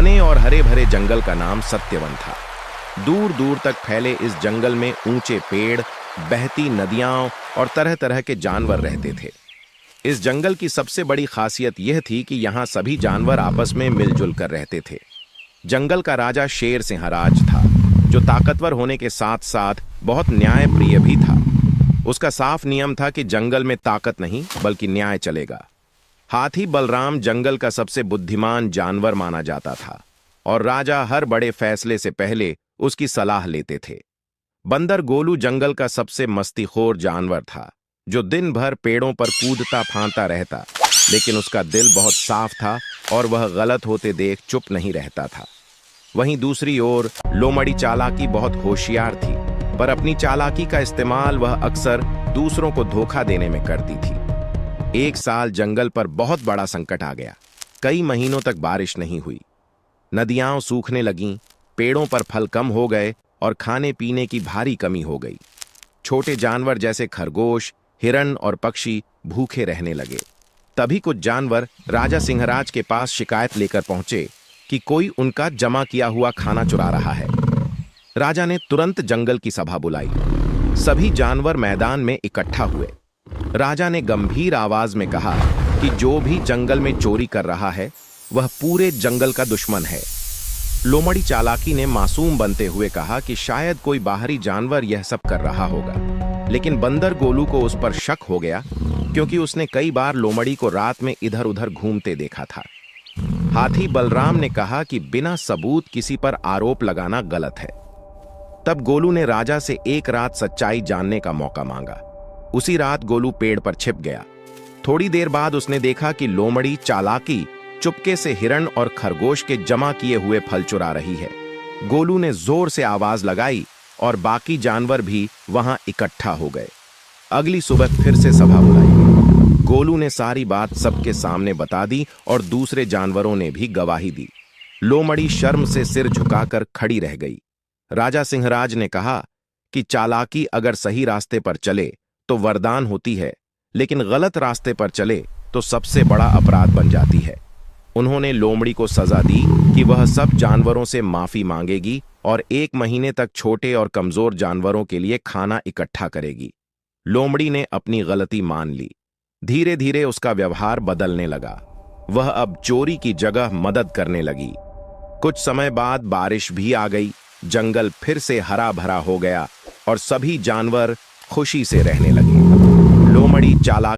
घने और हरे भरे जंगल का नाम सत्यवन था। दूर दूर तक फैले इस जंगल में ऊंचे पेड़, बहती नदियां और तरह तरह के जानवर रहते थे। इस जंगल की सबसे बड़ी खासियत यह थी कि यहाँ सभी जानवर आपस में मिलजुल कर रहते थे। जंगल का राजा शेर सिंहराज था, जो ताकतवर होने के साथ साथ बहुत न्यायप्रिय भी था। उसका साफ नियम था कि जंगल में ताकत नहीं बल्कि न्याय चलेगा। हाथी बलराम जंगल का सबसे बुद्धिमान जानवर माना जाता था और राजा हर बड़े फैसले से पहले उसकी सलाह लेते थे। बंदर गोलू जंगल का सबसे मस्तीखोर जानवर था, जो दिन भर पेड़ों पर कूदता फांता रहता, लेकिन उसका दिल बहुत साफ था और वह गलत होते देख चुप नहीं रहता था। वहीं दूसरी ओर लोमड़ी चालाकी बहुत होशियार थी, पर अपनी चालाकी का इस्तेमाल वह अक्सर दूसरों को धोखा देने में करती थी। एक साल जंगल पर बहुत बड़ा संकट आ गया। कई महीनों तक बारिश नहीं हुई। नदियां सूखने लगीं, पेड़ों पर फल कम हो गए और खाने पीने की भारी कमी हो गई। छोटे जानवर जैसे खरगोश, हिरण और पक्षी भूखे रहने लगे। तभी कुछ जानवर राजा सिंहराज के पास शिकायत लेकर पहुंचे कि कोई उनका जमा किया हुआ खाना चुरा रहा है। राजा ने तुरंत जंगल की सभा बुलाई। सभी जानवर मैदान में इकट्ठा हुए। राजा ने गंभीर आवाज में कहा कि जो भी जंगल में चोरी कर रहा है वह पूरे जंगल का दुश्मन है। लोमड़ी चालाकी ने मासूम बनते हुए कहा कि शायद कोई बाहरी जानवर यह सब कर रहा होगा, लेकिन बंदर गोलू को उस पर शक हो गया, क्योंकि उसने कई बार लोमड़ी को रात में इधर उधर घूमते देखा था। हाथी बलराम ने कहा कि बिना सबूत किसी पर आरोप लगाना गलत है। तब गोलू ने राजा से एक रात सच्चाई जानने का मौका मांगा। उसी रात गोलू पेड़ पर छिप गया। थोड़ी देर बाद उसने देखा कि लोमड़ी चालाकी चुपके से हिरण और खरगोश के जमा किए हुए फल चुरा रही है। गोलू ने जोर से आवाज लगाई और बाकी जानवर भी वहां इकट्ठा हो गए। अगली सुबह फिर से सभा बुलाई। गोलू ने सारी बात सबके सामने बता दी और दूसरे जानवरों ने भी गवाही दी। लोमड़ी शर्म से सिर झुकाकर खड़ी रह गई। राजा सिंहराज ने कहा कि चालाकी अगर सही रास्ते पर चले तो वरदान होती है, लेकिन गलत रास्ते पर चले तो सबसे बड़ा अपराध बन जाती है। उन्होंने लोमड़ी को सजा दी कि वह सब जानवरों से माफी मांगेगी और 1 महीने तक छोटे और कमजोर जानवरों के लिए खाना इकट्ठा करेगी। लोमड़ी ने अपनी गलती मान ली। धीरे धीरे उसका व्यवहार बदलने लगा। वह अब चोरी की जगह मदद करने लगी। कुछ समय बाद बारिश भी आ गई। जंगल फिर से हरा भरा हो गया और सभी जानवर खुशी से रहने लगे। लोमड़ी चालाक